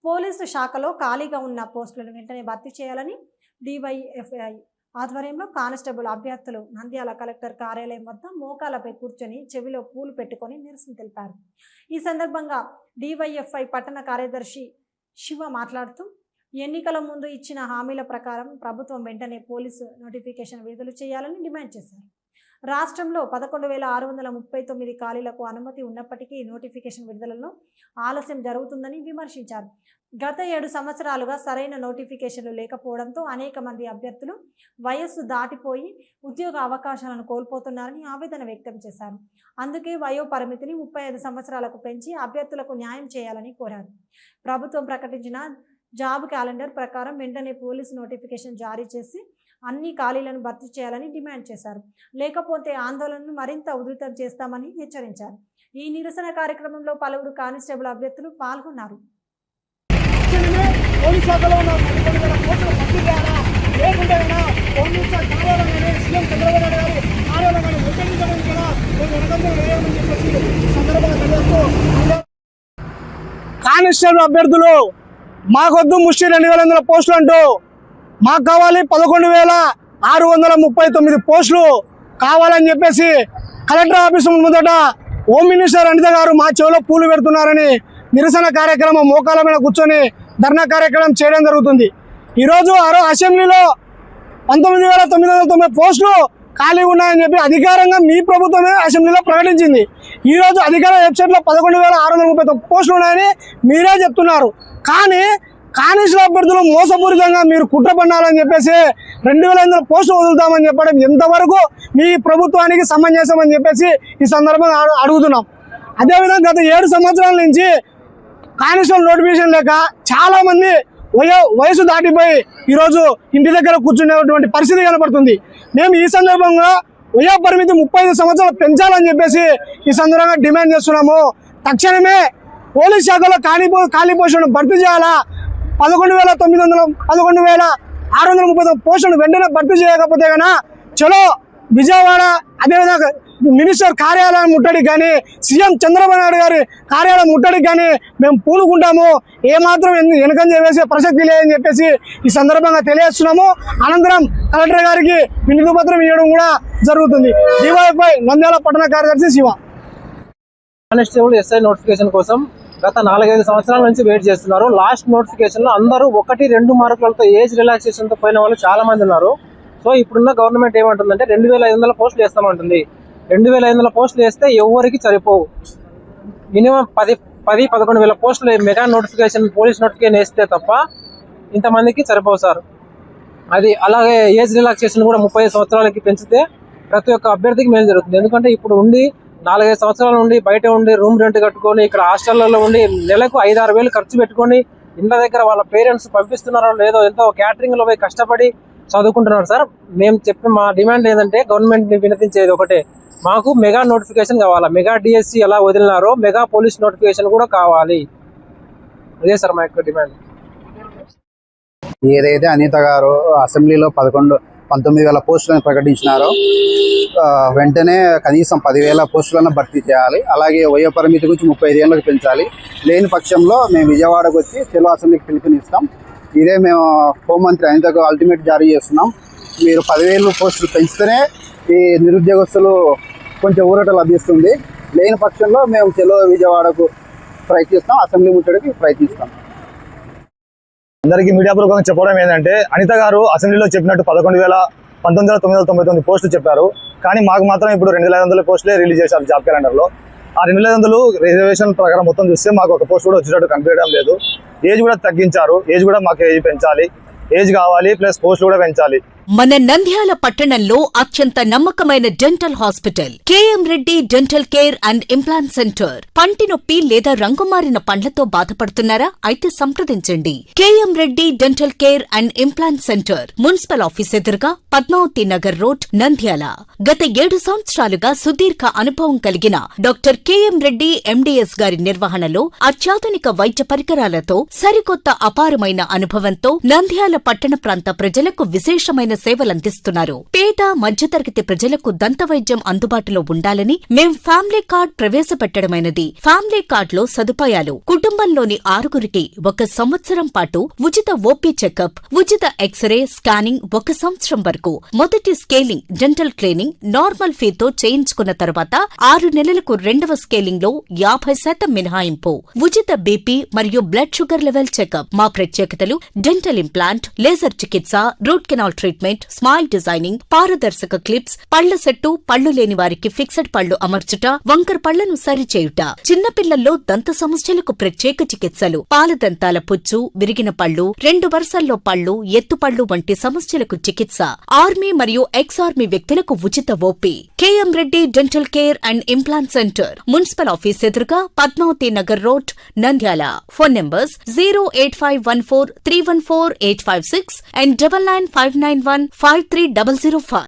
Police శాఖలో ఖాళీగా ఉన్న పోస్టులను వెంటనే భర్తీ చేయాలని డివైఎఫ్ఐ ఆధ్వర్యంలో కానిస్టేబుల్ అభ్యర్థులు నంద్యాల కలెక్టర్ కార్యాలయం వద్ద మోకాలపై కూర్చొని చెవిలో పూలు పెట్టుకొని నిరసన తెలిపారు. ఈ సందర్భంగా డివైఎఫ్ఐ పట్టణ కార్యదర్శి శివ మాట్లాడుతూ ఎన్నికల ముందు ఇచ్చిన హామీల ప్రకారం ప్రభుత్వం వెంటనే పోలీసు నోటిఫికేషన్ విడుదల చేయాలని డిమాండ్ చేశారు. రాష్ట్రంలో 11,639 ఖాళీలకు అనుమతి ఉన్నప్పటికీ నోటిఫికేషన్ విడుదలలో ఆలస్యం జరుగుతుందని విమర్శించారు. గత 7 సంవత్సరాలుగా సరైన నోటిఫికేషన్లు లేకపోవడంతో అనేక మంది అభ్యర్థులు వయస్సు దాటిపోయి ఉద్యోగ అవకాశాలను కోల్పోతున్నారని ఆవేదన వ్యక్తం చేశారు. అందుకే వయో పరిమితిని 35 సంవత్సరాలకు పెంచి అభ్యర్థులకు న్యాయం చేయాలని కోరారు. ప్రభుత్వం ప్రకటించిన జాబ్ క్యాలెండర్ ప్రకారం వెంటనే పోలీసు నోటిఫికేషన్ జారీ చేసి అన్ని ఖాళీలను భర్తీ చేయాలని డిమాండ్ చేశారు. లేకపోతే ఆందోళనను మరింత ఉధృతం చేస్తామని హెచ్చరించారు. ఈ నిరసన కార్యక్రమంలో పలువురు కానిస్టేబుల్ అభ్యర్థులు పాల్గొన్నారు. కానిస్టేబుల్ అభ్యర్థులు మాకొద్దు ముష్టి 2,200 పోస్టులు అంటూ మాకు కావాలి 11,639 పోస్టులు కావాలని చెప్పేసి కలెక్టర్ ఆఫీసు ముందట హోమ్ మినిస్టర్ అనిత గారు మా చెవిలో పూలు పెడుతున్నారని నిరసన కార్యక్రమం మోకాల మీద కూర్చొని ధర్నా కార్యక్రమం చేయడం జరుగుతుంది. ఈరోజు అసెంబ్లీలో 19,909 పోస్టులు ఖాళీ ఉన్నాయని చెప్పి అధికారంగా మీ ప్రభుత్వమే అసెంబ్లీలో ప్రకటించింది. ఈరోజు అధికార వెబ్సైట్లో 11,639 పోస్టులు ఉన్నాయని మీరే చెప్తున్నారు. కానీ కానిస్టేబుల్ అభ్యర్థులు మోసపూరితంగా మీరు కుట్ర పన్నాలని చెప్పేసి 2,500 పోస్టులు వదులుతామని చెప్పడం ఎంతవరకు మీ ప్రభుత్వానికి సమంజసమని చెప్పేసి ఈ సందర్భంగా అడుగుతున్నాం. అదేవిధంగా గత 7 సంవత్సరాల నుంచి కానిస్టేబుల్ నోటిఫికేషన్ లేక చాలామంది వయసు దాటిపోయి ఈరోజు ఇంటి దగ్గర కూర్చునేటువంటి పరిస్థితి కనపడుతుంది. మేము ఈ సందర్భంగా వయో పరిమితి 35 సంవత్సరాలు పెంచాలని చెప్పేసి ఈ సందర్భంగా డిమాండ్ చేస్తున్నాము. తక్షణమే పోలీస్ శాఖలో ఖాళీ పోస్టులను భర్తీ చేయాలా. 11,639 పోస్టులను వెంటనే భర్తీ చేయకపోతే కన్నా చలో విజయవాడ అదేవిధంగా మినిస్టర్ కార్యాలయం ముట్టడికి కానీ సీఎం చంద్రబాబు నాయుడు గారి కార్యాలయం ముట్టడికి కానీ మేము పూనుకుంటాము. ఏమాత్రం వెనుకంజ వేసే ప్రసక్తి లేదని చెప్పేసి ఈ సందర్భంగా తెలియజేస్తున్నాము. అనంతరం కలెక్టర్ గారికి వినతి పత్రం ఇవ్వడం కూడా జరుగుతుంది. డివైఎఫ్ఐ నంద్యాల పట్టణ కార్యదర్శి శివ. కానిస్టేబుల్ ఎస్ఐ నోటిఫికేషన్ కోసం గత 4-5 సంవత్సరాల నుంచి వెయిట్ చేస్తున్నారు. లాస్ట్ నోటిఫికేషన్లో అందరూ 1-2 మార్కులతో ఏజ్ రిలాక్సేషన్తో పోయిన వాళ్ళు చాలా మంది ఉన్నారు. సో ఇప్పుడున్న గవర్నమెంట్ ఏమంటుందంటే 2,500 పోస్టులు వేస్తామంటుంది. 2,500 పోస్టులు వేస్తే ఎవరికి సరిపోవు. మినిమం 10-11,000 పోస్టులు మెగా నోటిఫికేషన్ పోలీస్ నోటిఫికేషన్ వేస్తే తప్ప ఇంతమందికి సరిపోవు సార్. అది అలాగే ఏజ్ రిలాక్సేషన్ కూడా 35 సంవత్సరాలకి పెంచితే ప్రతి ఒక్క అభ్యర్థికి మేలు జరుగుతుంది. ఎందుకంటే ఇప్పుడు ఉండి 4-5 సంవత్సరాల నుండి బయట ఉండి రూమ్ రెంట్ కట్టుకొని ఇక్కడ హాస్టళ్లలో ఉండి నెలకు 5-6 వేలు ఖర్చు పెట్టుకొని ఇంటి దగ్గర వాళ్ళ పేరెంట్స్ పంపిస్తున్నారో లేదో ఎంతో క్యాటరింగ్ లో పోయి కష్టపడి చదువుకుంటున్నారు సార్. మేము చెప్పిన మా డిమాండ్ ఏంటంటే గవర్నమెంట్ ని వినతించేది ఒకటే, మాకు మెగా నోటిఫికేషన్ కావాలా. మెగా డిఎస్సి ఎలా వదిలినారో మెగా పోలీస్ నోటిఫికేషన్ కూడా కావాలి. అదే సార్ మా యొక్క డిమాండ్. ఏదైతే అనిత గారు అసెంబ్లీలో 19,000 పోస్టులను ప్రకటించినారో వెంటనే కనీసం 10,000 పోస్టులను భర్తీ చేయాలి. అలాగే వయో పరిమితి గురించి 35 ఏళ్ళకి పెంచాలి. లేని పక్షంలో మేము విజయవాడకు వచ్చి తెలుగు అసెంబ్లీకి పిలుపునిస్తాం. ఇదే మేము హోంమంత్రి అనితకు అల్టిమేట్ జారీ చేస్తున్నాం. మీరు 10,000 పోస్టులు పెంచితేనే ఈ నిరుద్యోగస్తులు కొంచెం ఊరట లభిస్తుంది. లేని పక్షంలో మేము తెలుగు విజయవాడకు ప్రయత్నిస్తాం, అసెంబ్లీ ముట్టడికి ప్రయత్నిస్తాం. అందరికీ మీడియా పూర్వకంగా చెప్పడం ఏంటంటే అనిత గారు అసెంబ్లీలో చెప్పినట్టు 19,999 పోస్టులు చెప్పారు. కానీ మాకు మాత్రం ఇప్పుడు 2,500 పోస్టులే రిలీజ్ చేశారు జాబ్ క్యాలెండర్లో. ఆ 2,500 రిజర్వేషన్ ప్రకారం మొత్తం చూస్తే మాకు ఒక పోస్ట్ కూడా వచ్చేటట్టు కనిపించడం లేదు. ఏజ్ కూడా తగ్గించారు. ఏజ్ కూడా మాకు ఏజ్ పెంచాలి, ఏజ్ కావాలి, ప్లస్ పోస్ట్ కూడా పెంచాలి. మన నంద్యాల పట్టణంలో అత్యంత నమ్మకమైన dental hospital KM Reddy dental care and implant centre. పంటి నొప్పి లేదా రంగుమారిన పండ్లతో బాధపడుతున్నారా? అయితే సంప్రదించండి. KM Reddy dental care and implant centre, municipal office ఎదురుగా పద్మావతి నగర్ రోడ్, నంద్యాల. గత 7 సంవత్సరాలుగా సుదీర్ఘ అనుభవం కలిగిన డాక్టర్ కేఎం రెడ్డి ఎండిఎస్ గారి నిర్వహణలో అత్యాధునిక వైద్య పరికరాలతో సరికొత్త అపారమైన అనుభవంతో నంద్యాల పట్టణ ప్రాంత ప్రజలకు విశేషమైన సేవలందిస్తున్నారు. పేద మధ్యతరగతి ప్రజలకు దంతవైద్యం అందుబాటులో ఉండాలని మేం ఫ్యామిలీ కార్డ్ ప్రవేశపెట్టడమైనది. ఫ్యామిలీ కార్డులో సదుపాయాలు: కుటుంబంలోని 6గురికి 1 సంవత్సరం పాటు ఉచిత ఓపీ చెకప్, ఉచిత ఎక్స్రే స్కానింగ్ 1 సంవత్సరం వరకు, మొదటి స్కేలింగ్ డెంటల్ క్లీనింగ్ నార్మల్ ఫీతో చేయించుకున్న తర్వాత 6 నెలలకు 2వ స్కేలింగ్ లో 50% మినహాయింపు, ఉచిత బీపీ మరియు బ్లడ్ షుగర్ లెవెల్ చెకప్. మా ప్రత్యేకతలు: డెంటల్ ఇంప్లాంట్, లేజర్ చికిత్స, root canal treatment, smile designing, పారదర్శక క్లిప్స్, పళ్ల సెట్టు, పళ్లు లేని వారికి ఫిక్సెడ్ పళ్లు అమర్చుట, వంకర పళ్లను సరిచేయుట, చిన్నపిల్లల్లో దంత సమస్యలకు ప్రత్యేక చికిత్సలు, పాలదంతాల పుచ్చు, విరిగిన పళ్లు, 2 వరుసల్లో పళ్లు, ఎత్తుపళ్లు వంటి సమస్యలకు చికిత్స, ఆర్మీ మరియు ఎక్స్ ఆర్మీ వ్యక్తులకు ఉచిత OP. KM Reddy dental care and implant centre, municipal office ఎదురుగా, Padmavati Nagar road, Nandyal. Phone numbers 08514314856 and 9959153005.